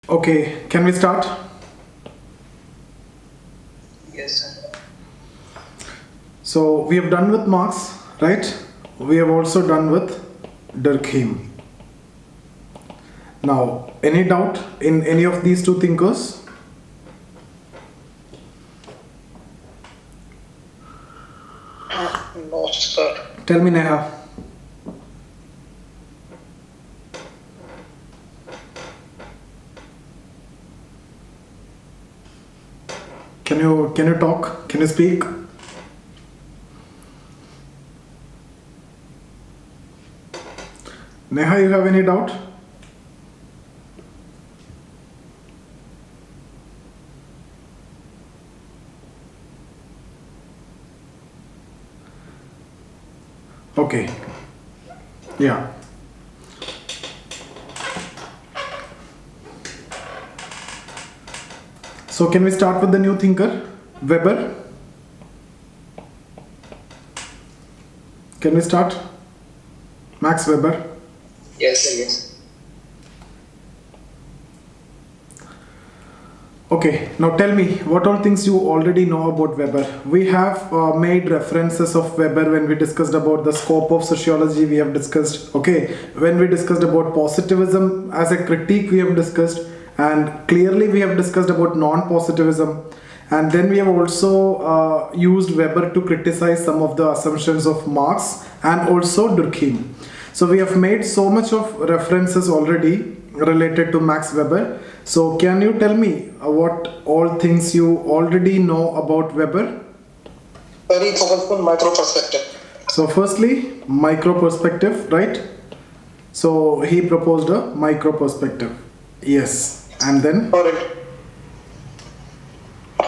Okay, can we start? Yes, sir. So we have done with Marx, right? We have also done with Durkheim. Now, any doubt in any of these two thinkers? No, sir. Tell me, Neha. Can you talk? Can you speak? Neha, you have any doubt? Okay. Yeah. So can we start with the new thinker, Weber? Can we start? Max Weber. Yes, sir. Yes. Okay, now tell me what all things you already know about Weber. We have made references of Weber when we discussed about the scope of sociology. We have discussed, okay, when we discussed about positivism as a critique, we have discussed, and clearly we have discussed about non-positivism. And then we have also used Weber to criticize some of the assumptions of Marx and also Durkheim. So we have made so much of references already related to Max Weber. So can you tell me what all things you already know about Weber? Very focused on micro perspective. So firstly, micro perspective, right? So he proposed a micro perspective. Yes. And then? Correct.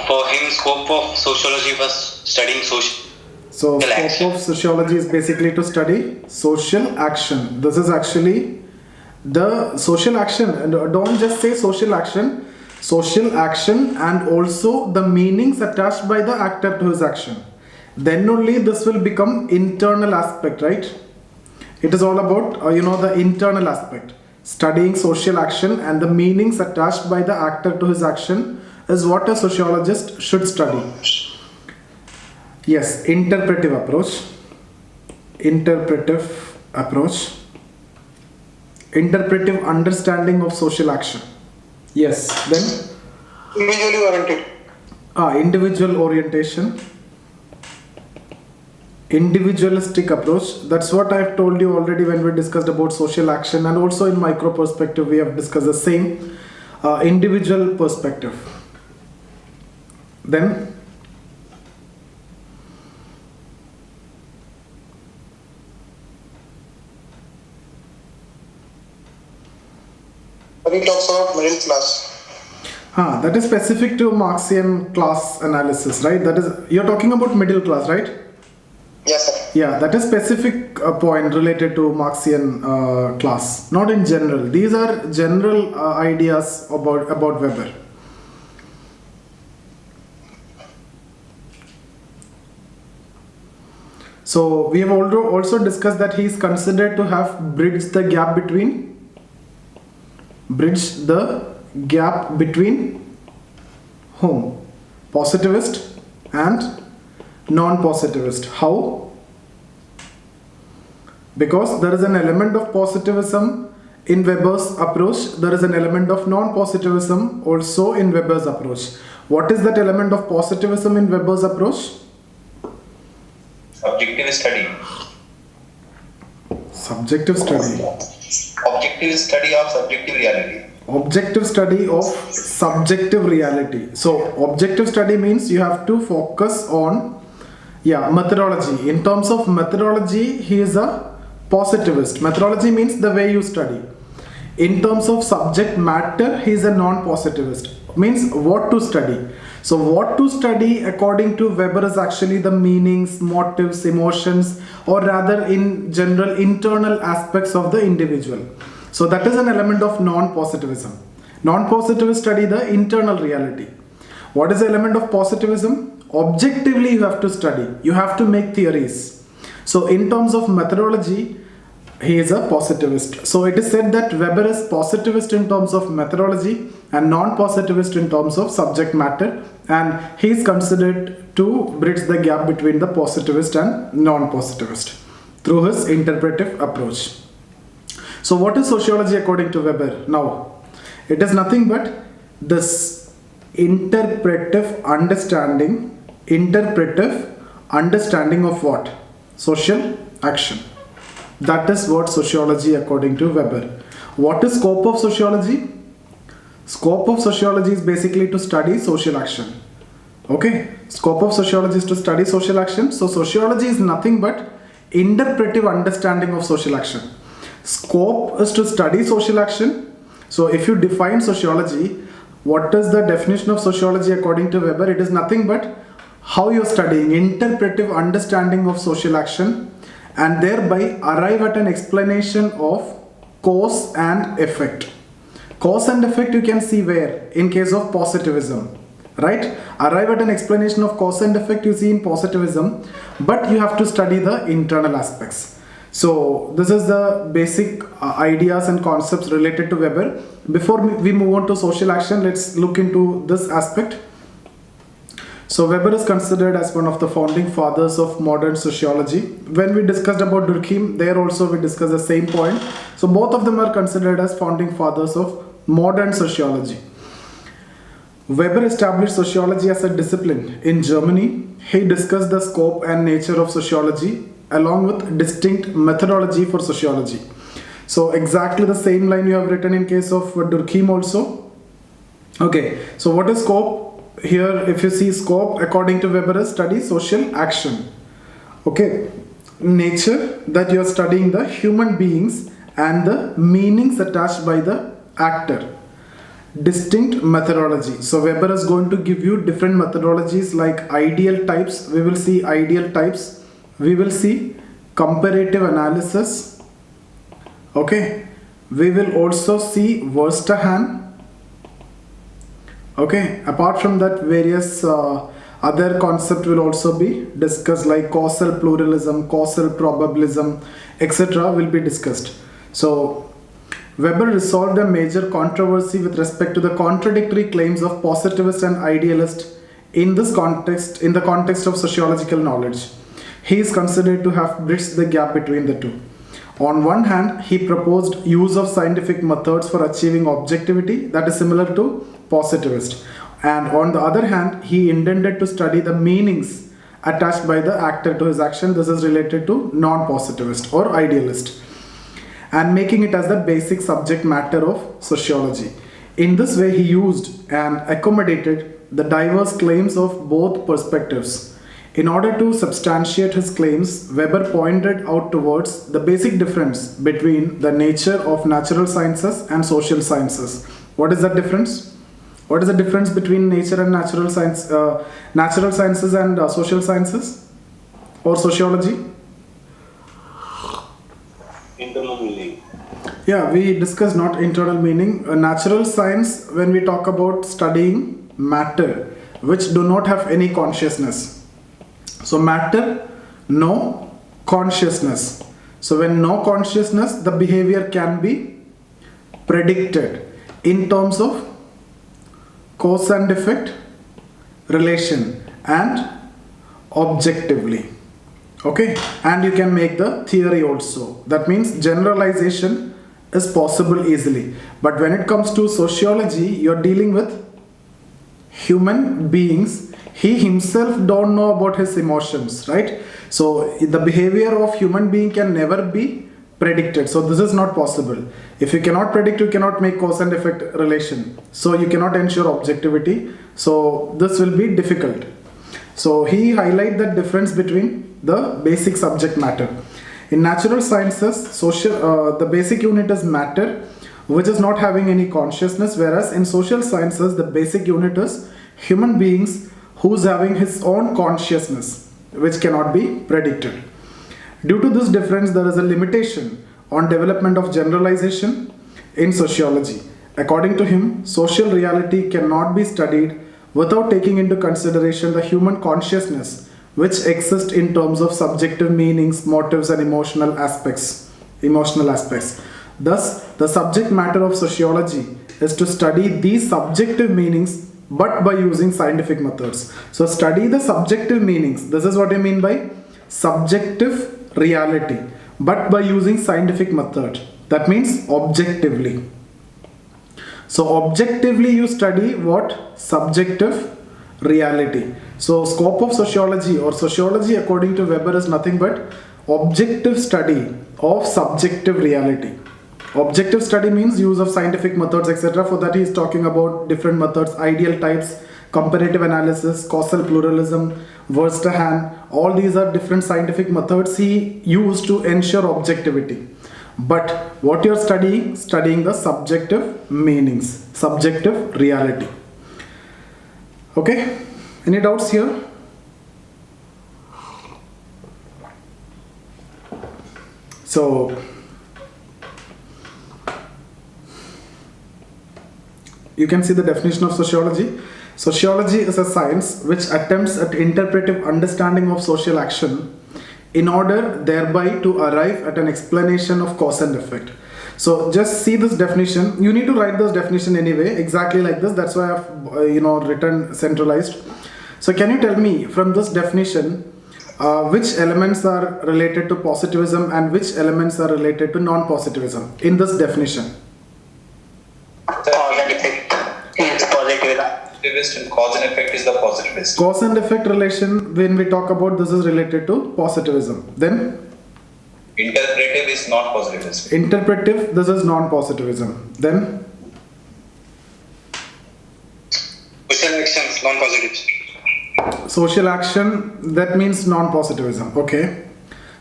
For him, scope of sociology was studying social So scope action. of sociology is basically to study social action. This is actually the social action, and don't just say social action and also the meanings attached by the actor to his action. Then only this will become internal aspect, right? It is all about the internal aspect. Studying social action and the meanings attached by the actor to his action is what a sociologist should study. Yes, interpretive approach, interpretive understanding of social action. Yes, then Individually oriented. individual orientation, individualistic approach. That's what I've told you already when we discussed about social action, and also in micro perspective we have discussed the same individual perspective. Then When he talks about middle class. that is specific to Marxian class analysis, right? That is, you're talking about middle class, right? Yes, sir. Yeah, that is specific point related to Marxian class, not in general. These are general ideas about Weber. So we have also discussed that he is considered to have bridged the gap between whom? Positivist and non-positivist. How? Because there is an element of positivism in Weber's approach, there is an element of non-positivism also in Weber's approach. What is that element of positivism in Weber's approach? Objective study. Subjective study. Objective study of subjective reality. Objective study of subjective reality. So objective study means you have to focus on methodology. In terms of methodology, he is a positivist. Methodology means the way you study. In terms of subject matter, he is a non-positivist. Means what to study. So what to study according to Weber is actually the meanings, motives, emotions, or rather in general internal aspects of the individual. So that is an element of non-positivism. Non-positivists study the internal reality. What is the element of positivism? Objectively you have to study. You have to make theories. So in terms of methodology, He is a positivist. So it is said that Weber is positivist in terms of methodology and non-positivist in terms of subject matter, and he is considered to bridge the gap between the positivist and non-positivist through his interpretive approach. So what is sociology according to Weber? Now, it is nothing but this interpretive understanding of what? Social action. That is what sociology according to Weber. What is scope of sociology? Scope of sociology is basically to study social action. Okay, scope of sociology is to study social action. So sociology is nothing but interpretive understanding of social action. Scope is to study social action. So if you define sociology, what is the definition of sociology according to Weber? It is nothing but how you're studying interpretive understanding of social action, and thereby arrive at an explanation of cause and effect. Cause and effect you can see where? In case of positivism, right? Arrive at an explanation of cause and effect you see in positivism, but you have to study the internal aspects. So this is the basic ideas and concepts related to Weber. Before we move on to social action, let's look into this aspect. So Weber is considered as one of the founding fathers of modern sociology. When we discussed about Durkheim, there also we discussed the same point. So both of them are considered as founding fathers of modern sociology. Weber established sociology as a discipline in Germany. He discussed the scope and nature of sociology along with distinct methodology for sociology. So exactly the same line you have written in case of Durkheim also. Okay, so what is scope? Here if you see scope according to Weber is study social action. Okay, nature, that you are studying the human beings and the meanings attached by the actor. Distinct methodology. So Weber is going to give you different methodologies like ideal types. We will see ideal types. We will see comparative analysis. Okay, we will also see Verstehen. Okay, apart from that, various other concepts will also be discussed like causal pluralism, causal probabilism, etc. will be discussed. So Weber resolved a major controversy with respect to the contradictory claims of positivist and idealist in the context of sociological knowledge. He is considered to have bridged the gap between the two. On one hand, he proposed use of scientific methods for achieving objectivity, that is similar to positivist. And on the other hand, he intended to study the meanings attached by the actor to his action. This is related to non-positivist or idealist, and making it as the basic subject matter of sociology. In this way, he used and accommodated the diverse claims of both perspectives. In order to substantiate his claims, Weber pointed out towards the basic difference between the nature of natural sciences and social sciences. What is that difference? What is the difference between nature and natural science, natural sciences and social sciences or sociology? Internal meaning. Yeah, we discussed not internal meaning. Natural science, when we talk about studying matter, which do not have any consciousness. So matter, no consciousness. So when no consciousness, the behavior can be predicted in terms of cause and effect, relation, and objectively. Okay, and you can make the theory also. That means generalization is possible easily. But when it comes to sociology, you're dealing with human beings. He himself don't know about his emotions, right? So the behavior of human being can never be predicted. So this is not possible. If you cannot predict, you cannot make cause and effect relation. So you cannot ensure objectivity. So this will be difficult. So he highlight the difference between the basic subject matter. In natural sciences, the basic unit is matter, which is not having any consciousness, whereas in social sciences, the basic unit is human beings who's having his own consciousness, which cannot be predicted. Due to this difference, there is a limitation on development of generalization in sociology. According to him, social reality cannot be studied without taking into consideration the human consciousness which exists in terms of subjective meanings, motives, and emotional aspects. emotional aspects. Thus, the subject matter of sociology is to study these subjective meanings but by using scientific methods. So, study the subjective meanings. This is what I mean by subjective reality, but by using scientific method. That means objectively. So, objectively you study what? Subjective reality. So, scope of sociology or sociology according to Weber is nothing but objective study of subjective reality. Objective study means use of scientific methods, etc. For that he is talking about different methods, ideal types, comparative analysis, causal pluralism, Verstehen. All these are different scientific methods he used to ensure objectivity. But what you are studying the subjective meanings, subjective reality. Okay, any doubts here? So, you can see the definition of sociology. Sociology is a science which attempts at interpretive understanding of social action in order thereby to arrive at an explanation of cause and effect. So just see this definition. You need to write this definition anyway, exactly like this. That's why I've written centralized. So can you tell me from this definition which elements are related to positivism and which elements are related to non-positivism in this definition? Cause and effect is positivism. Positivist and cause and effect is the positivist. Cause and effect relation, when we talk about this, is related to positivism. Then Interpretive is not positivist. interpretive, this is non-positivism. Then Social actions, non-positive. social action, that means non-positivism. Okay.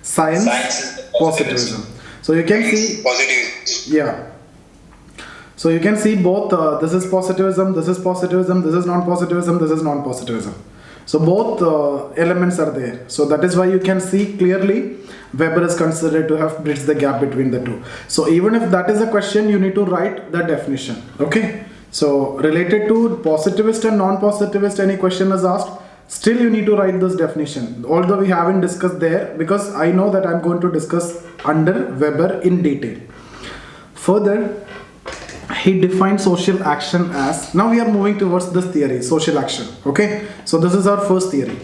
Science, Science is the positivism. So you can see, Positive. yeah. So you can see both, this is positivism, this is positivism, this is non-positivism, this is non-positivism. So both elements are there. So that is why you can see clearly Weber is considered to have bridged the gap between the two. So even if that is a question, you need to write the definition. Okay. So related to positivist and non-positivist, any question is asked, still you need to write this definition. Although we haven't discussed there, because I know that I'm going to discuss under Weber in detail. Further, he defined social action as, now we are moving towards this theory, social action. Okay, so this is our first theory.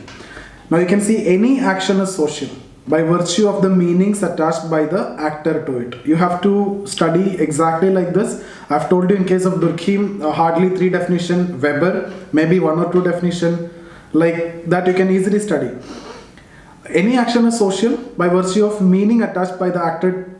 Now you can see any action is social by virtue of the meanings attached by the actor to it. You have to study exactly like this. I've told you in case of Durkheim, hardly 3 definition, Weber maybe 1 or 2 definition, like that you can easily study. Any action is social by virtue of meaning attached by the actor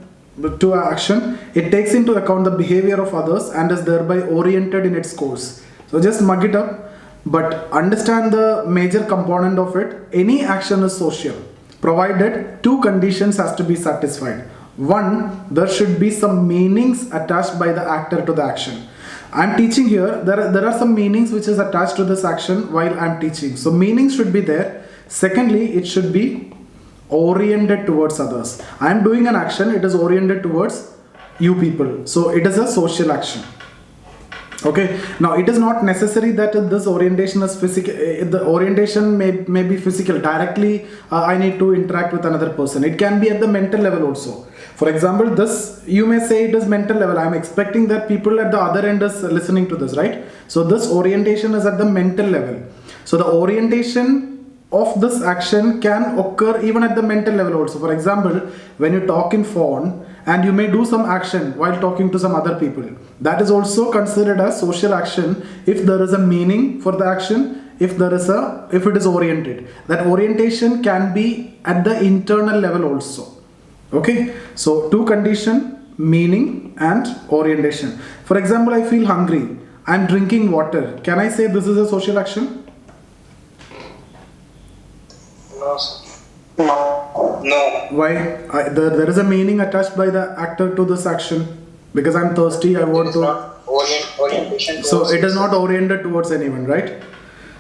to action. It takes into account the behavior of others and is thereby oriented in its course. So just mug it up, but understand the major component of it. Any action is social provided 2 conditions has to be satisfied. 1, there should be some meanings attached by the actor to the action. I'm teaching here, there are some meanings which is attached to this action while I'm teaching. So meanings should be there. Secondly, it should be oriented towards others. I am doing an action, it is oriented towards you people. So it is a social action. Okay, now it is not necessary that this orientation is physical. The orientation may be physical. Directly, I need to interact with another person. It can be at the mental level also. For example, this, you may say it is mental level. I am expecting that people at the other end is listening to this, right? So this orientation is at the mental level. So the orientation of this action can occur even at the mental level also. For example, when you talk in phone and you may do some action while talking to some other people, that is also considered as social action if there is a meaning for the action, if it is oriented. That orientation can be at the internal level also. Okay, so 2 condition, meaning and orientation. For example, I feel hungry, I am drinking water. Can I say this is a social action? No. Why? There is a meaning attached by the actor to this action. Because I'm thirsty, I want to. Orientation. So it is not oriented towards anyone, right?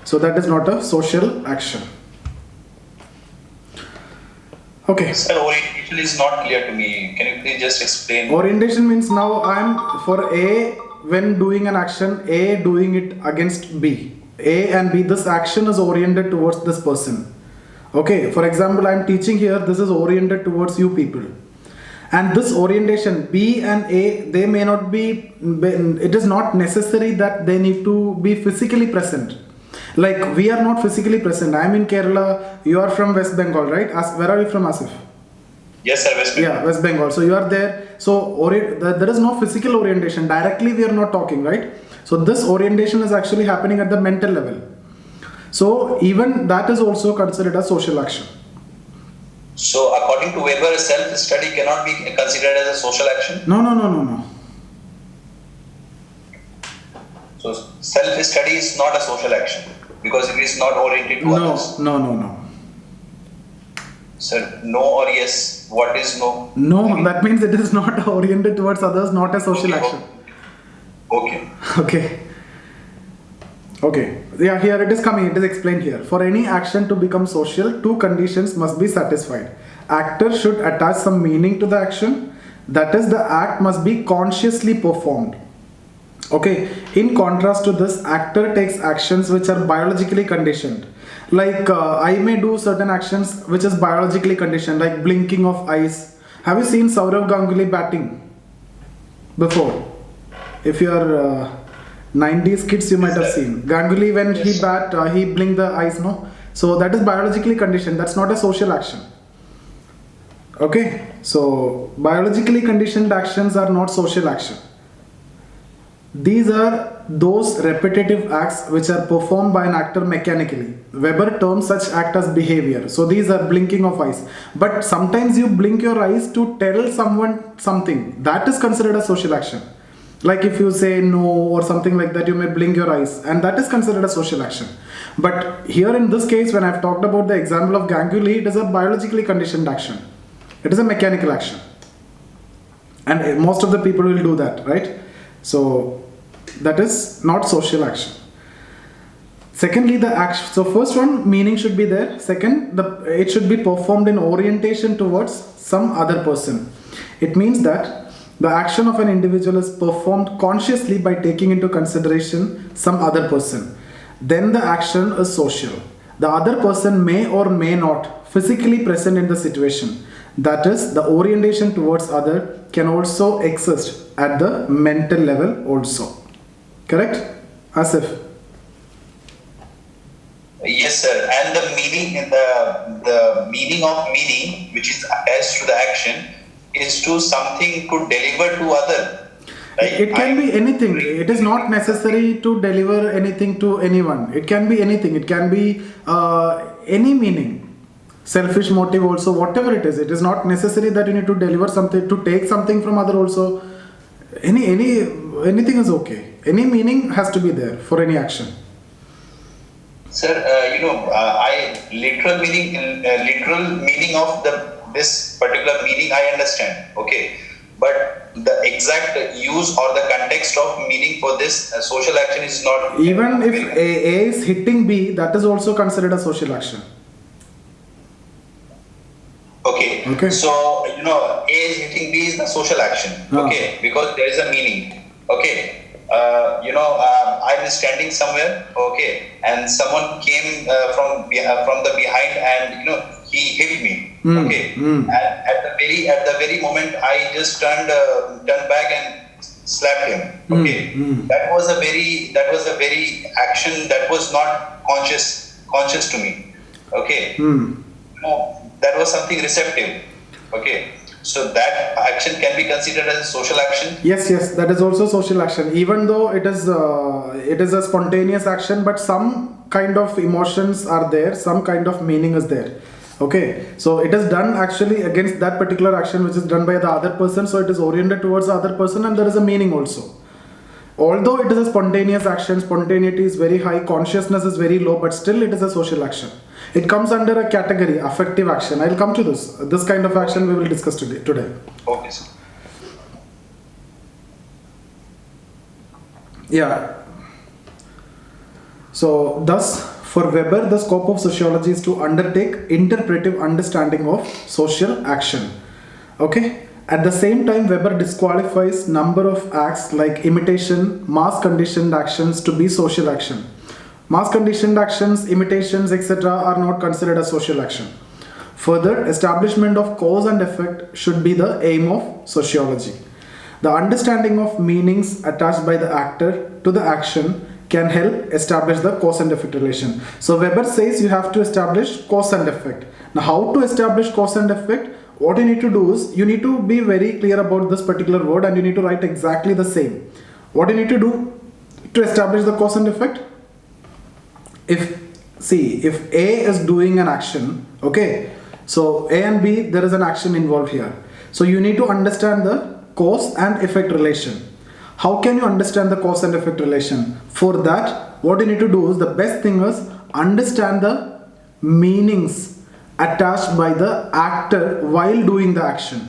So that is not a social action. Okay. Sir, orientation is not clear to me. Can you please just explain? Orientation means now I am for A, when doing an action, A doing it against B. A and B, this action is oriented towards this person. Okay, for example, I am teaching here, this is oriented towards you people. And this orientation, B and A, they may not be, it is not necessary that they need to be physically present. Like we are not physically present. I am in Kerala, you are from West Bengal, right? Where are you from, Asif? Yes, sir, West Bengal. Yeah, West Bengal. So you are there. So there is no physical orientation. Directly we are not talking, right? So this orientation is actually happening at the mental level. So even that is also considered as social action. So according to Weber, self-study cannot be considered as a social action? No. So self-study is not a social action because it is not oriented to others. No. Sir, no or yes? What is no? No, that means it is not oriented towards others, not a social action. Okay. Okay. Yeah, here it is coming, it is explained here. For any action to become social, two conditions must be satisfied. Actor should attach some meaning to the action. That is, the act must be consciously performed. Okay. In contrast to this, actor takes actions which are biologically conditioned. Like I may do certain actions which is biologically conditioned, like blinking of eyes. Have you seen Sourav Ganguly batting before? If you are 90s kids, you might have seen Ganguly when he bat, he blink the eyes, no? So that is biologically conditioned. That's not a social action. Okay, so biologically conditioned actions are not social action. These are those repetitive acts which are performed by an actor mechanically. Weber terms such act as behavior. So these are blinking of eyes. But sometimes you blink your eyes to tell someone something. That is considered a social action. Like if you say no or something like that, you may blink your eyes, and that is considered a social action. But here in this case, when I've talked about the example of Ganguly, it is a biologically conditioned action. It is a mechanical action. And most of the people will do that, right? So that is not social action. Secondly, the action. So first one, meaning should be there. Second, it should be performed in orientation towards some other person. It means that the action of an individual is performed consciously by taking into consideration some other person. Then the action is social. The other person may or may not physically present in the situation. That is, the orientation towards other can also exist at the mental level also. Correct? Asif? Yes, sir. And the meaning of meaning, which is attached to the action, is to something to deliver to other. Like it can be anything. It is not necessary to deliver anything to anyone. It can be anything. It can be any meaning. Selfish motive also, whatever it is. It is not necessary that you need to deliver something, to take something from other also. Anything is okay. Any meaning has to be there for any action. Sir, literal meaning of this particular meaning I understand. Okay, but the exact use or the context of meaning for this social action is not. Even if A is hitting B, that is also considered a social action. Okay. So A is hitting B is the social action. Okay, because there is a meaning. Okay. I'm standing somewhere, okay, and someone came from the behind, and he hit me, okay. And at the very moment, I just turned back and slapped him, okay. That was a very action that was not conscious to me, okay. That was something receptive, okay. So that action can be considered as a social action? Yes, that is also social action. Even though it is a spontaneous action, but some kind of emotions are there, some kind of meaning is there. Okay, so it is done actually against that particular action which is done by the other person, so it is oriented towards the other person, and there is a meaning also. Although it is a spontaneous action, spontaneity is very high, consciousness is very low, but still it is a social action. It comes under a category, affective action. I will come to this. This kind of action we will discuss today. Okay, sir. Yeah. So, thus, for Weber, the scope of sociology is to undertake interpretive understanding of social action. Okay. At the same time, Weber disqualifies number of acts like imitation, mass conditioned actions to be social action. Mass conditioned actions, imitations, etc. are not considered as social action. Further, establishment of cause and effect should be the aim of sociology. The understanding of meanings attached by the actor to the action can help establish the cause and effect relation. So Weber says you have to establish cause and effect. Now, how to establish cause and effect? What you need to do is you need to be very clear about this particular word and you need to write exactly the same. What you need to do to establish the cause and effect? If A is doing an action, okay, so A and B, there is an action involved here. So you need to understand the cause and effect relation. How can you understand the cause and effect relation? For that, what you need to do is the best thing is understand the meanings attached by the actor while doing the action.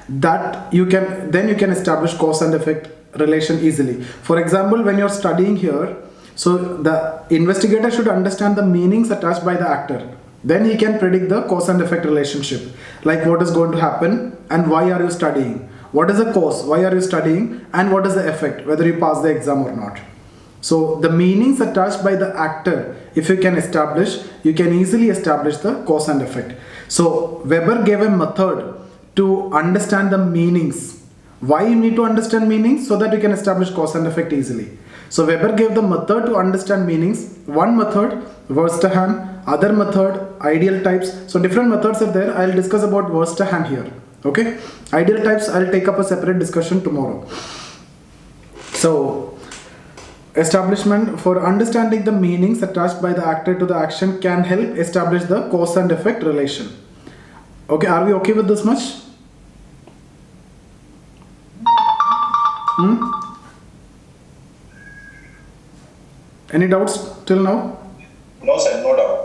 That you can establish cause and effect relation easily. For example, when you're studying here, so the investigator should understand the meanings attached by the actor. Then he can predict the cause and effect relationship, like what is going to happen and why are you studying. What is the cause, why are you studying, and what is the effect, whether you pass the exam or not. So the meanings attached by the actor, if you can establish, you can easily establish the cause and effect. So Weber gave a method to understand the meanings. Why you need to understand meanings? So that you can establish cause and effect easily. So Weber gave the method to understand meanings. One method, Verstehen, other method, ideal types. So different methods are there. I'll discuss about Verstehen here. Okay, ideal types I'll take up a separate discussion tomorrow. So establishment for understanding the meanings attached by the actor to the action can help establish the cause and effect relation. Okay, are we okay with this much? Any doubts till now? No sir, no doubt.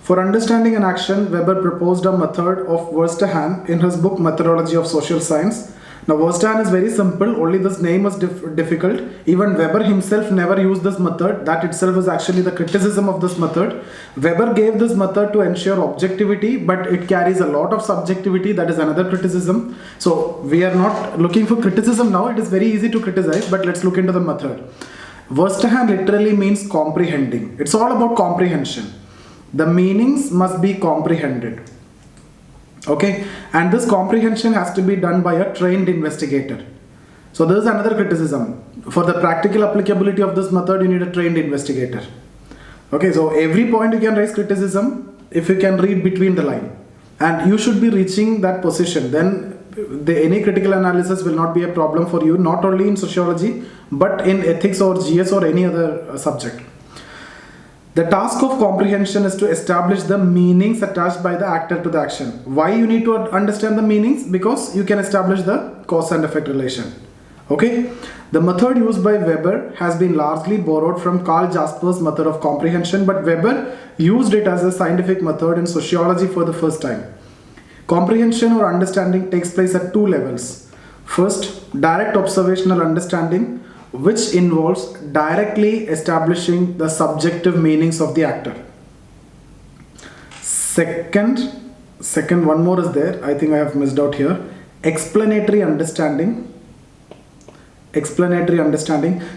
For understanding an action, Weber proposed a method of Verstehen in his book Methodology of Social Science. Now Verstehen is very simple, only this name is difficult. Even Weber himself never used this method. That itself is actually the criticism of this method. Weber gave this method to ensure objectivity, but it carries a lot of subjectivity. That is another criticism. So we are not looking for criticism now. It is very easy to criticize, but let's look into the method. Verstehen literally means comprehending. It's all about comprehension. The meanings must be comprehended. Okay, and this comprehension has to be done by a trained investigator. So there is another criticism. For the practical applicability of this method, you need a trained investigator. Okay, so every point you can raise criticism if you can read between the line. And you should be reaching that position. Then any critical analysis will not be a problem for you, not only in sociology, but in ethics or GS or any other subject. The task of comprehension is to establish the meanings attached by the actor to the action. Why you need to understand the meanings? Because you can establish the cause and effect relation. Okay, the method used by Weber has been largely borrowed from Karl Jasper's method of comprehension, but Weber used it as a scientific method in sociology for the first time. Comprehension or understanding takes place at two levels. First, direct observational understanding, which involves directly establishing the subjective meanings of the actor. Second, one more is there. I think I have missed out here. Explanatory understanding.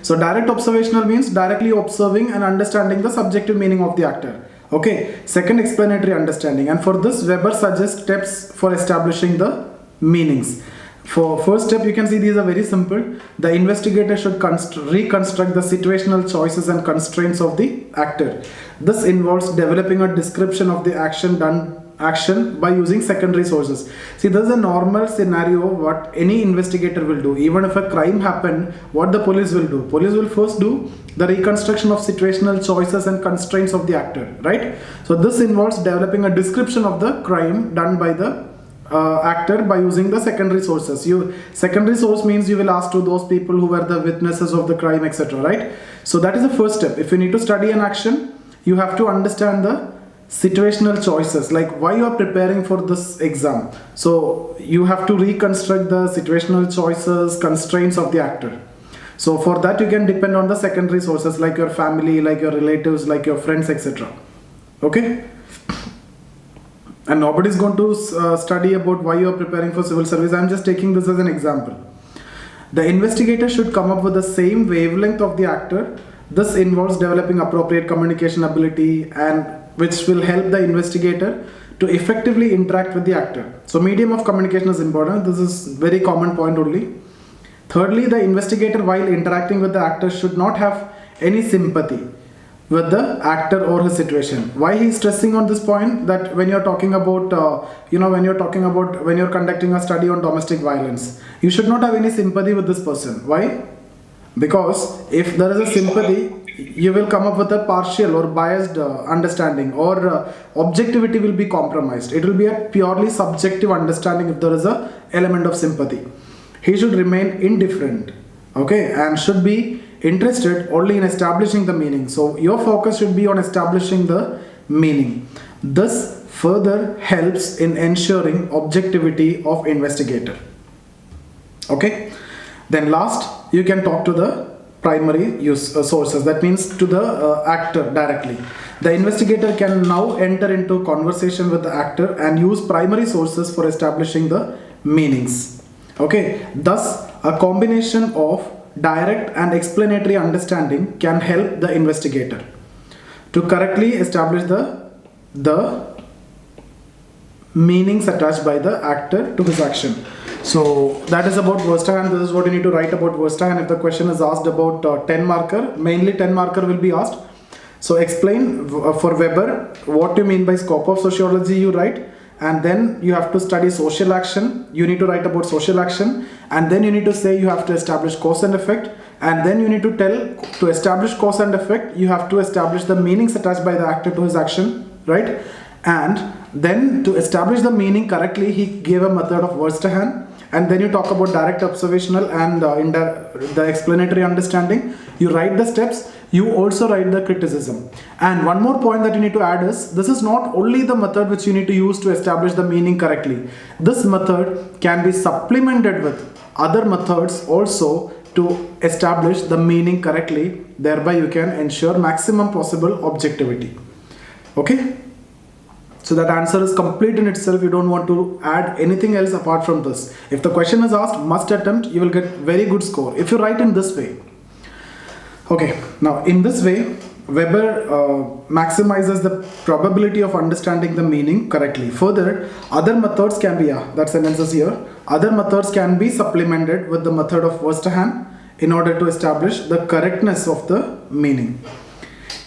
So direct observational means directly observing and understanding the subjective meaning of the actor. Okay. Second, explanatory understanding. And for this, Weber suggests steps for establishing the meanings. For first step, you can see these are very simple. The investigator should reconstruct the situational choices and constraints of the actor. This involves developing a description of the action by using secondary sources. See, this is a normal scenario what any investigator will do. Even if a crime happened, what the police will do? Police will first do the reconstruction of situational choices and constraints of the actor, right? So this involves developing a description of the crime done by the actor by using the secondary sources. Secondary source means you will ask to those people who were the witnesses of the crime, etc. Right? So that is the first step. If you need to study an action, you have to understand the situational choices, like why you are preparing for this exam. So you have to reconstruct the situational choices, constraints of the actor. So for that you can depend on the secondary sources like your family, like your relatives, like your friends, etc. Okay? And nobody is going to study about why you are preparing for civil service. I am just taking this as an example. The investigator should come up with the same wavelength of the actor. This involves developing appropriate communication ability, and which will help the investigator to effectively interact with the actor. So medium of communication is important. This is very common point only. Thirdly, the investigator while interacting with the actor should not have any sympathy with the actor or his situation. Why he is stressing on this point? That when you're talking about, when you're conducting a study on domestic violence, you should not have any sympathy with this person. Why? Because if there is a sympathy, you will come up with a partial or biased understanding, or objectivity will be compromised. It will be a purely subjective understanding if there is a element of sympathy. He should remain indifferent, okay, and should be interested only in establishing the meaning. So your focus should be on establishing the meaning. This further helps in ensuring objectivity of investigator. Okay. Then last, you can talk to the primary sources. That means to the actor directly. The investigator can now enter into conversation with the actor and use primary sources for establishing the meanings. Okay. Thus, a combination of direct and explanatory understanding can help the investigator to correctly establish the meanings attached by the actor to his action. So that is about Verstehen. This is what you need to write about Verstehen. If the question is asked about 10 marker, mainly 10 marker will be asked. So explain for Weber what you mean by scope of sociology, you write, and then you have to study social action. You need to write about social action, and then you need to say you have to establish cause and effect, and then you need to tell to establish cause and effect you have to establish the meanings attached by the actor to his action, right? And then to establish the meaning correctly, he gave a method of Verstehen. And then you talk about direct observational and the explanatory understanding. You write the steps, you also write the criticism. And one more point that you need to add is, this is not only the method which you need to use to establish the meaning correctly. This method can be supplemented with other methods also to establish the meaning correctly. Thereby you can ensure maximum possible objectivity. Okay? So that answer is complete in itself. You don't want to add anything else apart from this. If the question is asked, must attempt, you will get very good score if you write in this way. Okay, now in this way, Weber maximizes the probability of understanding the meaning correctly. Further, other methods can be, that sentence is here, other methods can be supplemented with the method of Verstehen in order to establish the correctness of the meaning.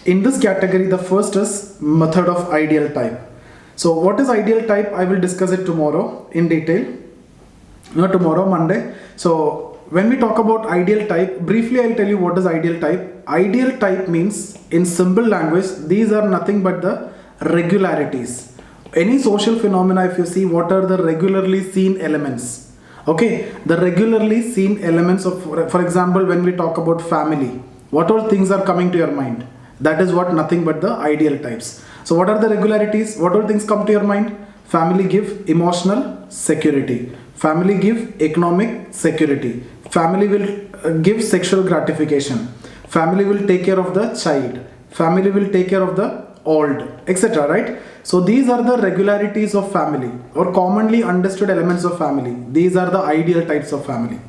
In this category, the first is method of ideal type. So what is ideal type? I will discuss it tomorrow in detail. Not tomorrow, Monday. So when we talk about ideal type, briefly I'll tell you what is ideal type. Ideal type means, in simple language, these are nothing but the regularities. Any social phenomena, if you see, what are the regularly seen elements? Okay, the regularly seen elements of, for example, when we talk about family, what all things are coming to your mind? That is what nothing but the ideal types. So what are the regularities? What all things come to your mind? Family give emotional security. Family give economic security. Family will give sexual gratification. Family will take care of the child. Family will take care of the old, etc. Right? So these are the regularities of family, or commonly understood elements of family. These are the ideal types of family.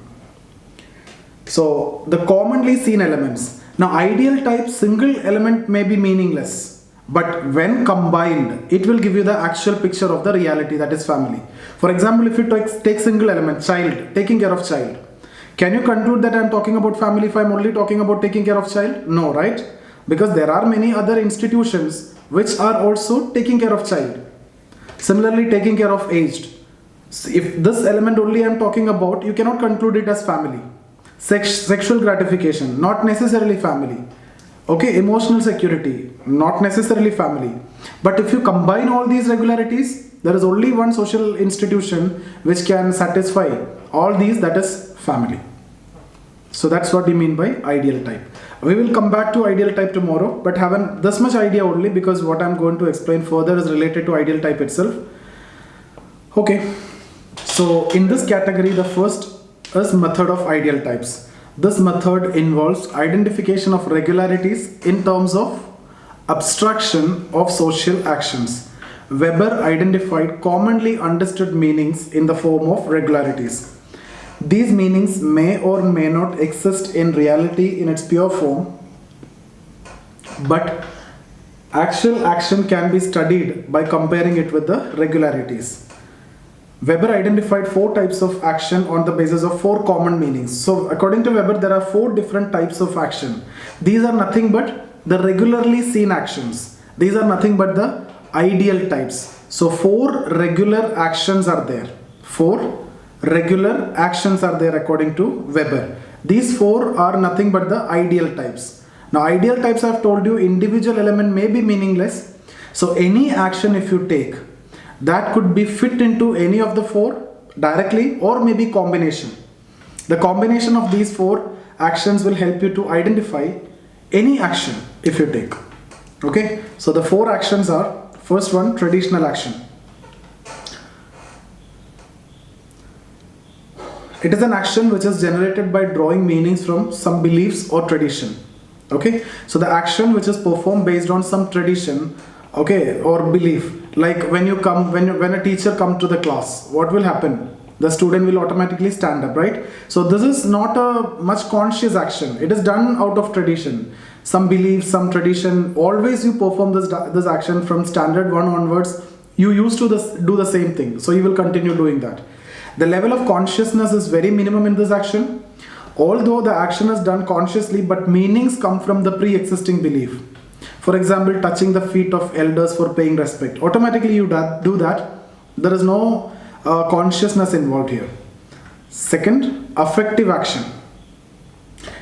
So the commonly seen elements. Now ideal type single element may be meaningless, but when combined, it will give you the actual picture of the reality, that is family. For example, if you take single element, child, taking care of child, can you conclude that I am talking about family if I am only talking about taking care of child? No, right? Because there are many other institutions which are also taking care of child. Similarly, taking care of aged. So if this element only I am talking about, you cannot conclude it as family. Sexual gratification, not necessarily family. Okay, emotional security, not necessarily family. But if you combine all these regularities, there is only one social institution which can satisfy all these, that is family. So that's what we mean by ideal type. We will come back to ideal type tomorrow, but have this much idea only, because what I'm going to explain further is related to ideal type itself. Okay, so in this category, the first is method of ideal types. This method involves identification of regularities in terms of abstraction of social actions. Weber identified commonly understood meanings in the form of regularities. These meanings may or may not exist in reality in its pure form, but Actual action can be studied by comparing it with the regularities. Weber identified 4 types of action on the basis of 4 common meanings. So according to Weber, there are 4 different types of action. These are nothing but the regularly seen actions. These are nothing but the ideal types. So 4 regular actions are there. 4 regular actions are there according to Weber. These 4 are nothing but the ideal types. Now ideal types, I have told you, individual element may be meaningless. So any action if you take, that could be fit into any of the 4 directly or maybe combination. The combination of these 4 actions will help you to identify any action if you take. Okay, so the 4 actions are, first one, traditional action. It is an action which is generated by drawing meanings from some beliefs or tradition. Okay, so the action which is performed based on some tradition, okay, or belief. Like when a teacher comes to the class, what will happen? The student will automatically stand up, right? So this is not a much conscious action. It is done out of tradition. Some belief, some tradition. Always you perform this action from standard 1 onwards. You used to do the same thing. So you will continue doing that. The level of consciousness is very minimum in this action. Although the action is done consciously, but meanings come from the pre-existing belief. For example, touching the feet of elders for paying respect. Automatically you do that. There is no consciousness involved here. Second, affective action.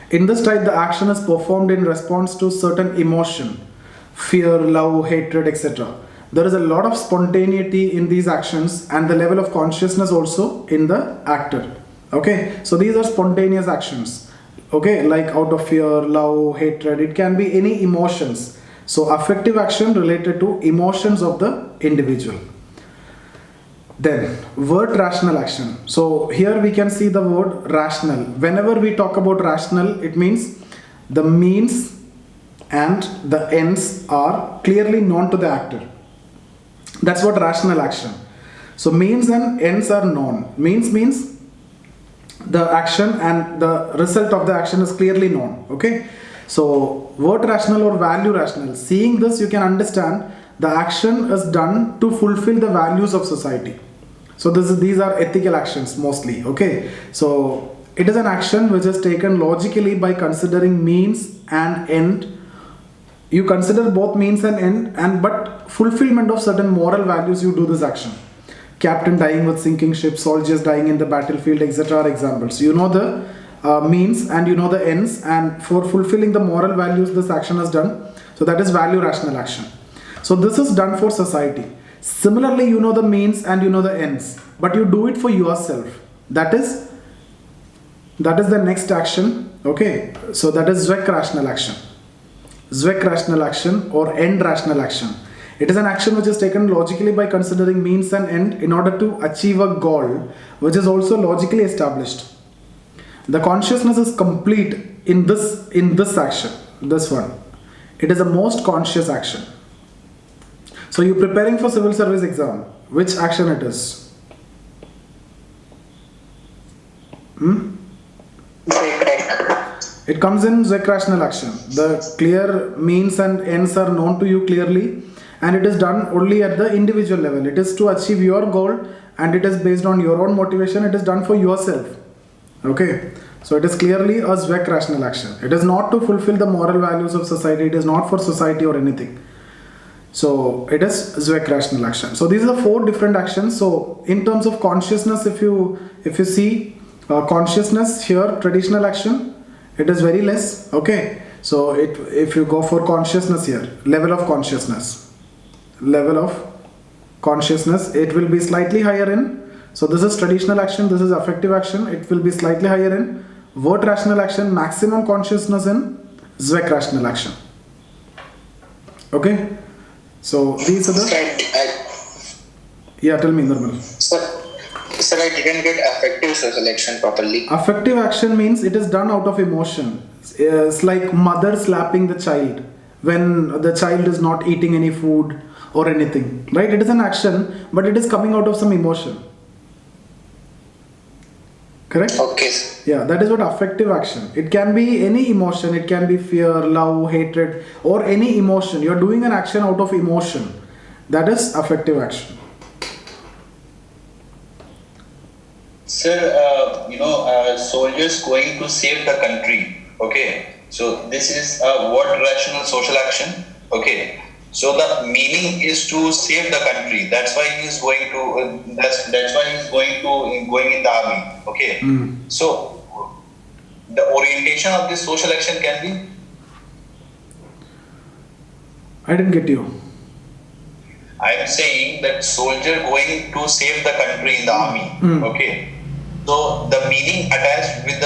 In this type, the action is performed in response to certain emotion, fear, love, hatred, etc. There is a lot of spontaneity in these actions and the level of consciousness also in the actor. Okay, so these are spontaneous actions. Okay, like out of fear, love, hatred, it can be any emotions. So affective action related to emotions of the individual. Then word rational action. So here we can see the word rational. Whenever we talk about rational, it means the means and the ends are clearly known to the actor. That's what rational action. So means and ends are known. Means the action and the result of the action is clearly known. Okay, so word rational or value rational. Seeing this, you can understand the action is done to fulfill the values of society. So these are ethical actions mostly. Okay, so it is an action which is taken logically by considering means and end. You consider both means and end, but fulfillment of certain moral values, you do this action. Captain dying with sinking ship, soldiers dying in the battlefield, etc. are examples. You know the means and you know the ends, and for fulfilling the moral values, this action is done. So that is value rational action. So this is done for society. Similarly, you know the means and you know the ends, but you do it for yourself. That is the next action. Okay, so that is Zweck rational action. Zweck rational action or end rational action. It is an action which is taken logically by considering means and end in order to achieve a goal which is also logically established. The consciousness is complete in this action, this one. It is the most conscious action. So you're preparing for civil service exam. Which action it is? It comes in Zweck rational action. The clear means and ends are known to you clearly, and it is done only at the individual level. It is to achieve your goal and it is based on your own motivation. It is done for yourself. Okay, so it is clearly a Zweck rational action. It is not to fulfill the moral values of society. It is not for society or anything. So it is Zweck rational action. So these are the 4 different actions. So in terms of consciousness, if you see consciousness here, traditional action, it is very less. Okay, so if you go for consciousness here, level of consciousness, it will be slightly higher in. So this is traditional action, this is affective action, it will be slightly higher in. Word rational action, maximum consciousness in Zweck rational action. Okay, so these are the... Yeah, tell me, Nirmal. Sir, I didn't get affective social action properly. Affective action means it is done out of emotion. It's like mother slapping the child when the child is not eating any food or anything, right? It is an action, but it is coming out of some emotion. Correct? Okay. Yeah, that is what affective action. It can be any emotion. It can be fear, love, hatred, or any emotion. You're doing an action out of emotion. That is affective action. Sir, soldiers going to save the country. Okay, so this is what rational social action. Okay, so the meaning is to save the country. That's why he is going to. That's why he is going in the army. Okay, so the orientation of this social action can be. I didn't get you. I am saying that soldier going to save the country in the army. Okay. So the meaning attached with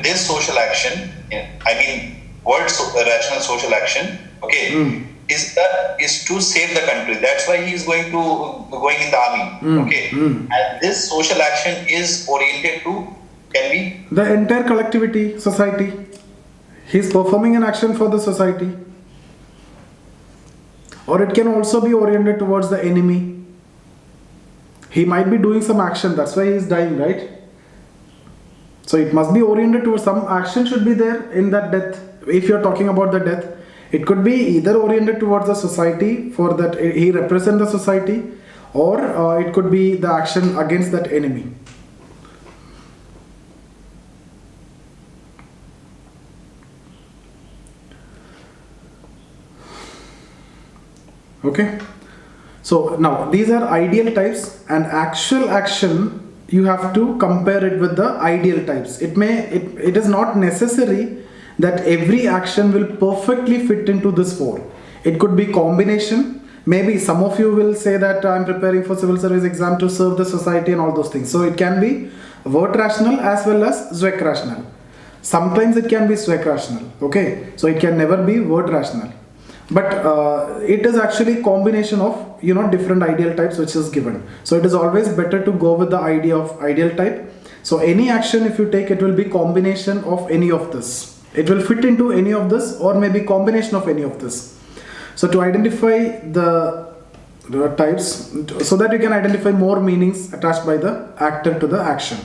this social action, I mean rational social action, okay, is to save the country. That's why he is going in the army. Okay. And this social action is oriented to can be the entire collectivity, society. He's performing an action for the society. Or it can also be oriented towards the enemy. He might be doing some action, that's why he is dying, right? So it must be oriented towards some action should be there in that death. If you're talking about the death, it could be either oriented towards the society, for that he represents the society, or it could be the action against that enemy. Okay, so now these are ideal types, and actual action you have to compare it with the ideal types. It is not necessary that every action will perfectly fit into this four. It could be combination. Maybe some of you will say that I'm preparing for civil service exam to serve the society and all those things. So it can be word rational as well as Zweck rational. Sometimes it can be Zweck rational. Okay, so it can never be word rational. But it is actually combination of different ideal types which is given. So it is always better to go with the idea of ideal type. So any action if you take, it will be combination of any of this. It will fit into any of this, or maybe combination of any of this. So to identify the types, so that you can identify more meanings attached by the actor to the action.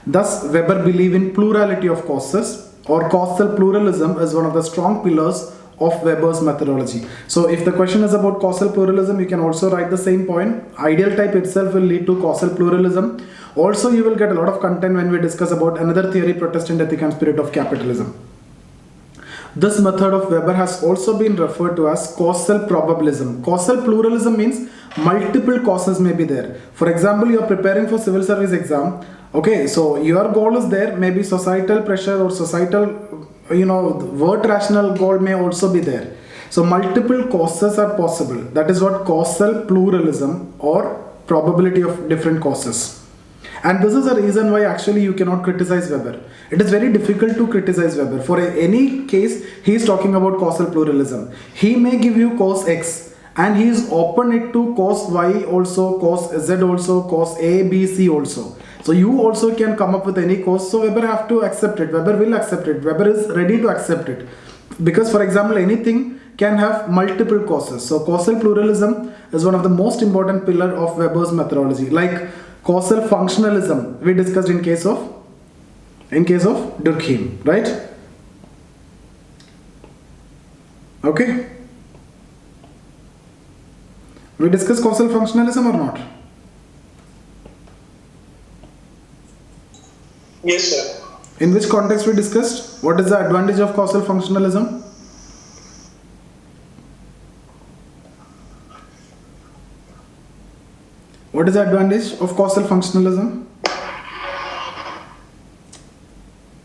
Thus Weber believed in plurality of causes, or causal pluralism is one of the strong pillars of Weber's methodology. So if the question is about causal pluralism, you can also write the same point. Ideal type itself will lead to causal pluralism. Also you will get a lot of content when we discuss about another theory, Protestant ethic and spirit of capitalism. This method of Weber has also been referred to as causal probabilism. Causal pluralism means multiple causes may be there. For example, you are preparing for civil service exam. Okay, so your goal is there, maybe societal pressure or societal word rational goal may also be there. So multiple causes are possible. That is what causal pluralism or probability of different causes. And this is the reason why actually you cannot criticize Weber. It is very difficult to criticize Weber. For any case, he is talking about causal pluralism. He may give you cause X, and he is open it to cause Y also, cause Z also, cause A, B, C also. So you also can come up with any cause. So Weber have to accept it. Weber will accept it. Weber is ready to accept it. Because for example, anything can have multiple causes. So causal pluralism is one of the most important pillar of Weber's methodology. Like causal functionalism we discussed in case of Durkheim, right? Okay. We discussed causal functionalism or not? Yes, sir. In which context we discussed? What is the advantage of causal functionalism? What is the advantage of causal functionalism?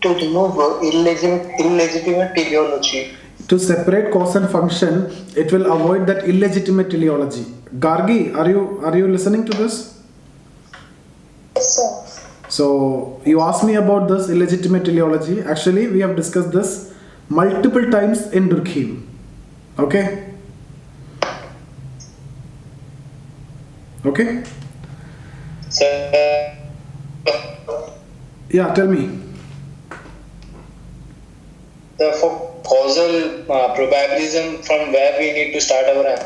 To remove illegitimate teleology. To separate cause and function, it will avoid that illegitimate teleology. Gargi, are you listening to this? Yes, sir. So you asked me about this illegitimate teleology. Actually, we have discussed this multiple times in Durkheim. Okay? Okay? Sir, Yeah, tell me. for causal probabilism, from where we need to start our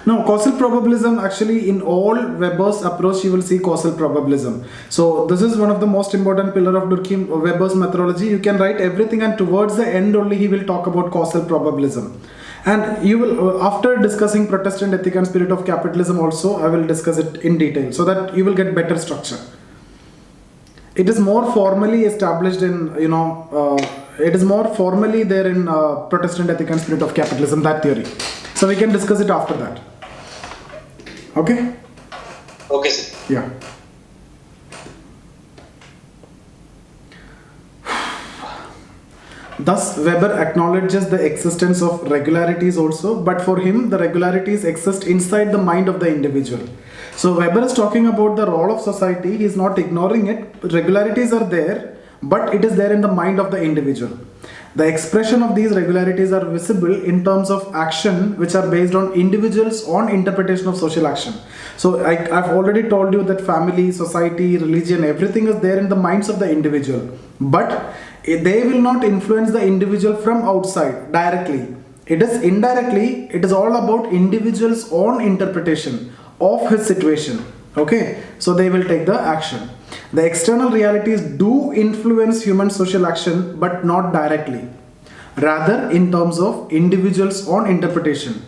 No, causal probabilism, actually in all Weber's approach you will see causal probabilism. So this is one of the most important pillar of Durkheim Weber's methodology. You can write everything and towards the end only he will talk about causal probabilism. And you will, after discussing Protestant ethic and spirit of capitalism also, I will discuss it in detail so that you will get better structure. It is more formally established in, it is more formally there in Protestant ethic and spirit of capitalism, that theory. So we can discuss it after that. Okay? Okay, sir. Yeah. Thus, Weber acknowledges the existence of regularities also, but for him, the regularities exist inside the mind of the individual. So, Weber is talking about the role of society, he is not ignoring it. Regularities are there, but it is there in the mind of the individual. The expression of these regularities are visible in terms of action, which are based on individuals' own interpretation of social action. So, I've already told you that family, society, religion, everything is there in the minds of the individual. But they will not influence the individual from outside directly. It is indirectly, it is all about individual's own interpretation of his situation. Okay, so they will take the action. The external realities do influence human social action, but not directly. Rather, in terms of individual's own interpretation.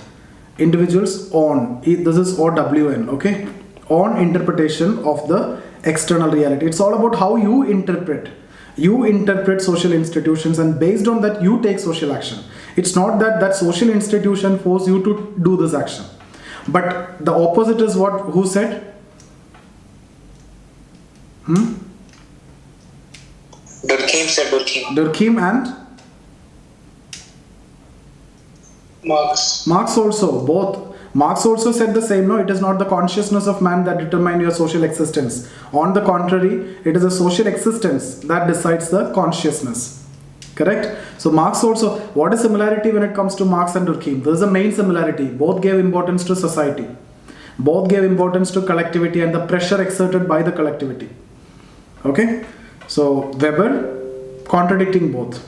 Individual's own, this is OWN, okay? Own interpretation of the external reality. It's all about how you interpret. You interpret social institutions, and based on that you take social action. It's not that that social institution force you to do this action. But the opposite is what, who said? Durkheim said Durkheim. Durkheim and? Marx also, both. Marx also said the same, no, it is not the consciousness of man that determines your social existence. On the contrary, it is a social existence that decides the consciousness. Correct? So Marx also, what is similarity when it comes to Marx and Durkheim? This is the main similarity. Both gave importance to society. Both gave importance to collectivity and the pressure exerted by the collectivity. Okay? So Weber contradicting both.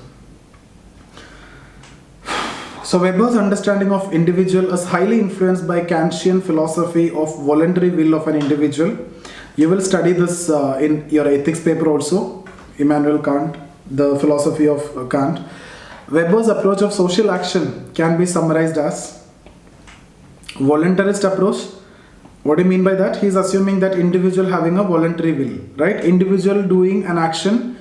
So Weber's understanding of individual is highly influenced by Kantian philosophy of voluntary will of an individual. You will study this in your ethics paper also, Immanuel Kant, the philosophy of Kant. Weber's approach of social action can be summarized as voluntarist approach. What do you mean by that? He is assuming that individual having a voluntary will, right? Individual doing an action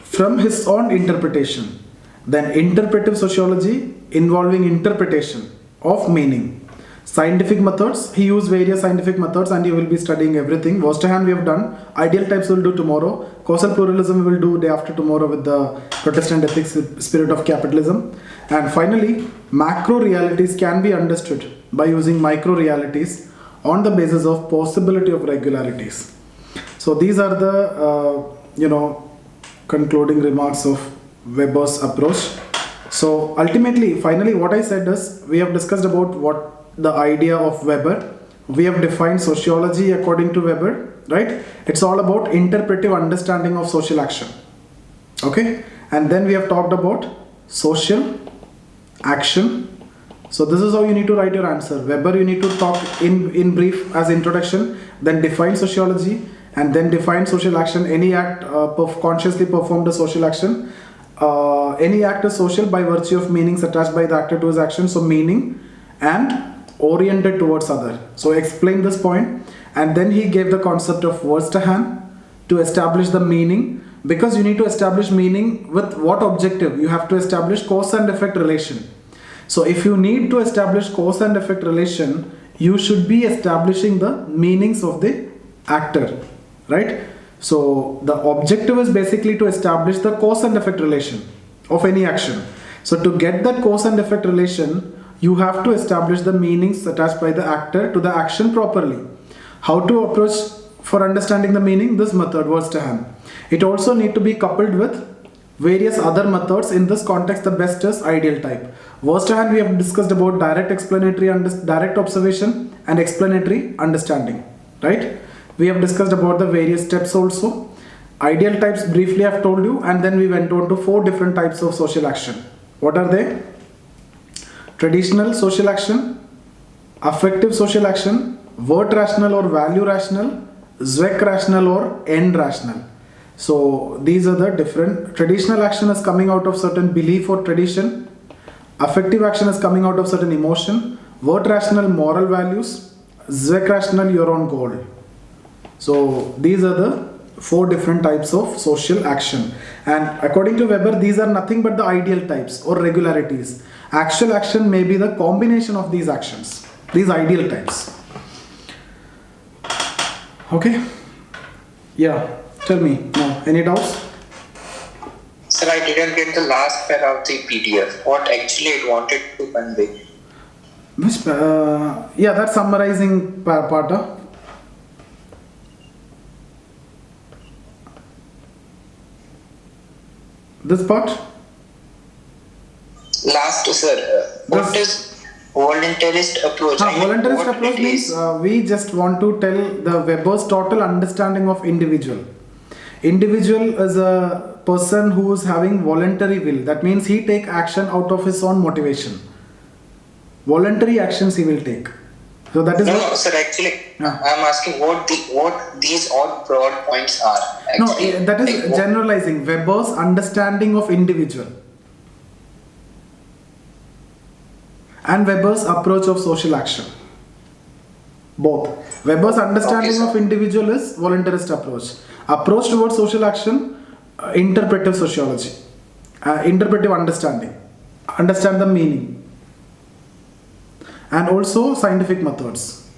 from his own interpretation. Then interpretive sociology involving interpretation of meaning. Scientific methods, he used various scientific methods and you will be studying everything. Westerhan we have done, ideal types we will do tomorrow, causal pluralism we will do day after tomorrow with the Protestant ethics spirit of capitalism. And finally, macro realities can be understood by using micro realities on the basis of possibility of regularities. So these are the concluding remarks of Weber's approach. So ultimately, finally, what I said is we have discussed about what the idea of Weber. We have defined sociology according to Weber, right? It's all about interpretive understanding of social action. Okay? And then we have talked about social action. So this is how you need to write your answer. Weber, you need to talk in brief as introduction, then define sociology, and then define social action. Any act consciously performed a social action. Any act is social by virtue of meanings attached by the actor to his action. So meaning and oriented towards other. So explain this point, and then he gave the concept of Westerhan to establish the meaning, because you need to establish meaning with what objective? You have to establish cause and effect relation. So if you need to establish cause and effect relation, you should be establishing the meanings of the actor, right? So the objective is basically to establish the cause and effect relation of any action. So to get that cause and effect relation, you have to establish the meanings attached by the actor to the action properly. How to approach for understanding the meaning? This method, Westerhan. It also need to be coupled with various other methods. In this context, the best is ideal type. Westerhan we have discussed about direct explanatory and direct observation and explanatory understanding, right? We have discussed about the various steps also. Ideal types briefly I have told you, and then we went on to 4 different types of social action. What are they? Traditional social action, affective social action, word rational or value rational, Zweck rational or end rational. So these are the different. Traditional action is coming out of certain belief or tradition. Affective action is coming out of certain emotion. Word rational, moral values. Zweck rational, your own goal. So these are the 4 different types of social action. And according to Weber, these are nothing but the ideal types or regularities. Actual action may be the combination of these actions, these ideal types. Okay? Yeah, tell me now, any doubts? Sir, I didn't get the last pair of the PDF. What actually it wanted to convey? Which, yeah, that's summarizing part. This part? Last, sir. What is voluntarist approach? I mean, voluntarist what approach it means is. we just want to tell the Weber's total understanding of individual. Individual is a person who is having voluntary will. That means he take action out of his own motivation. Voluntary actions he will take. So that is No, sir. Actually, I'm asking what these all broad points are. Actually. No, that is Like, generalizing Weber's understanding of individual and Weber's approach of social action. Both. Weber's understanding sir. of individual is voluntarist approach. Approach towards social action, interpretive sociology, interpretive understanding, understand the meaning, and also scientific methods.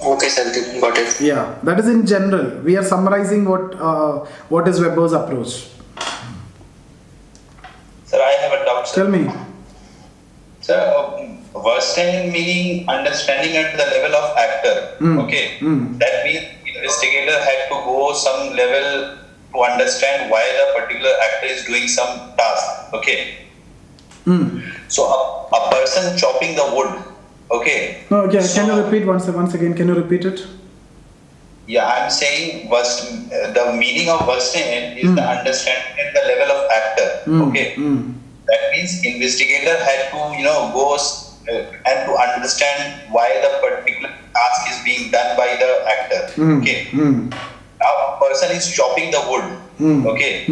Okay, sir. Got it. Yeah, that is in general. We are summarizing what is Weber's approach. Sir, I have a doubt, sir. Tell me. Sir, Verstehen meaning understanding at the level of actor. Okay. That means investigator had to go some level to understand why the particular actor is doing some task. Okay. So a person chopping the wood. Okay. No, okay. So, Can you repeat once again? Can you repeat it? Yeah, I'm saying the meaning of Verstehen is the understanding at the level of actor. Okay. That means investigator had to, go and to understand why the particular task is being done by the actor. Okay. Now, a person is chopping the wood. Okay.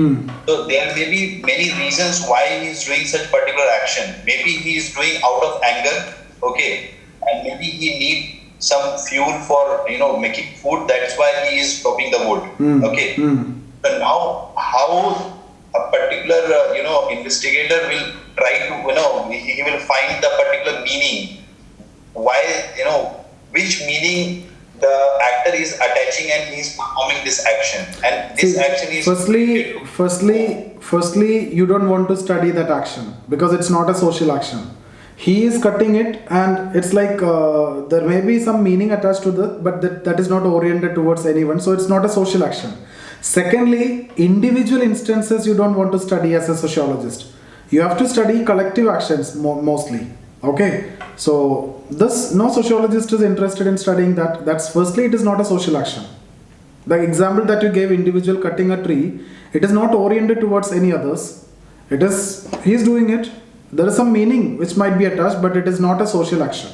So there may be many reasons why he is doing such particular action. Maybe he is doing out of anger. Okay. And maybe he need some fuel for, making food. That's why he is chopping the wood. Okay. So now, how a particular, investigator will try to, he will find the particular meaning. Why, which meaning the actor is attaching and he is performing this action. And this action is... Firstly, you don't want to study that action because it's not a social action. He is cutting it and it's like there may be some meaning attached to that, but that is not oriented towards anyone. So it's not a social action. Secondly, individual instances you don't want to study as a sociologist. You have to study collective actions mostly. Okay, so no sociologist is interested in studying that. That's firstly, it is not a social action. The example that you gave, individual cutting a tree, it is not oriented towards any others. It is, he is doing it. There is some meaning which might be attached, but it is not a social action.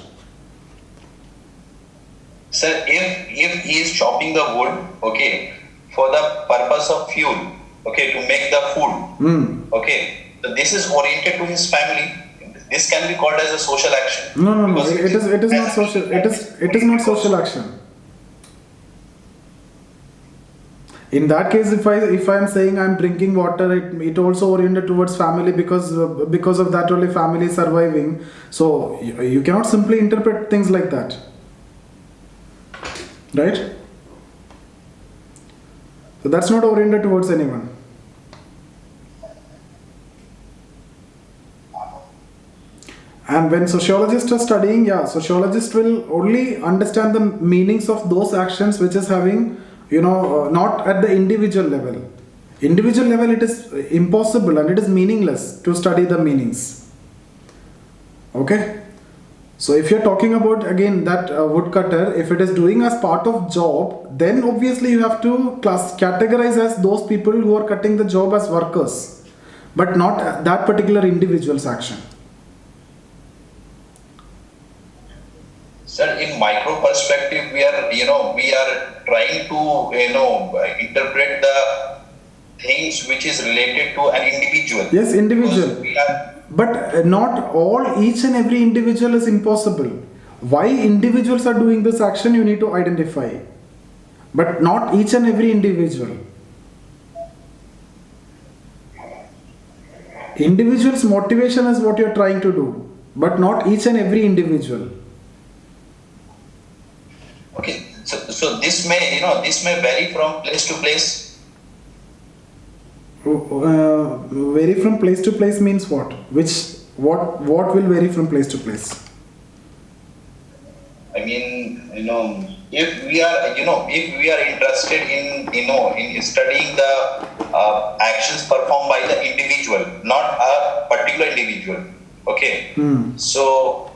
Sir, if he is chopping the wood, okay, for the purpose of fuel, okay, to make the food, okay, so this is oriented to his family. This can be called as a social action. No. It is not social. It is not social action. In that case, if I am saying I am drinking water, it also oriented towards family because of that only family is surviving. So you cannot simply interpret things like that, right? So that's not oriented towards anyone. And when sociologists are studying, sociologists will only understand the meanings of those actions which is having, not at the individual level. Individual level, it is impossible and it is meaningless to study the meanings. Okay? So if you're talking about, again, that woodcutter, if it is doing as part of job, then obviously you have to categorize as those people who are cutting the job as workers, but not that particular individual's action. Sir, in micro perspective, we are trying to interpret the things which is related to an individual. Yes, individual. But not all, each and every individual is impossible. Why individuals are doing this action, you need to identify. But not each and every individual. Individual's motivation is what you're trying to do, but not each and every individual. Okay, so this may vary from place to place. Vary from place to place means what? What will vary from place to place? I mean, if we are interested in studying the actions performed by the individual, not a particular individual. Okay. So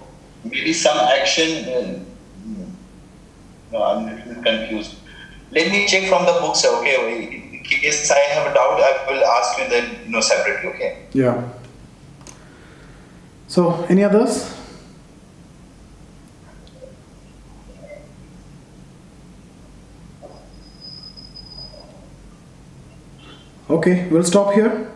maybe some action. No, I'm a little confused. Let me check from the books. Okay. In case I have a doubt, I will ask you then separately. Okay. Yeah. So any others? Okay, we'll stop here.